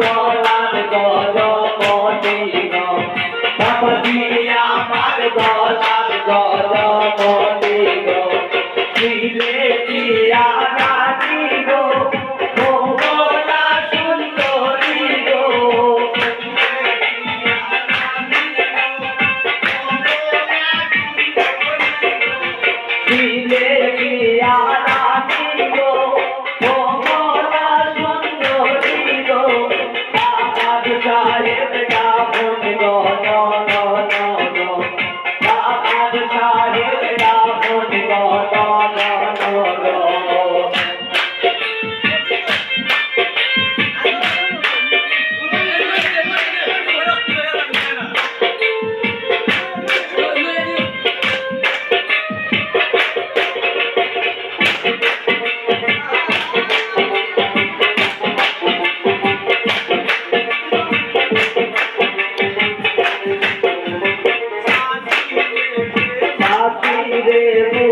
গলার গজমতি গো বাবাজি আমার গলার গজমতি গো দিলে দিয়া রানী গো মোহনা সুন্দরী গো দিলে দিয়া রানী গো মোহনা সুন্দরী গো বাবা সাহেব ডাবন গো নো নো নো নো বাবা সাহেব ডাবন গো নো নো নো নো রে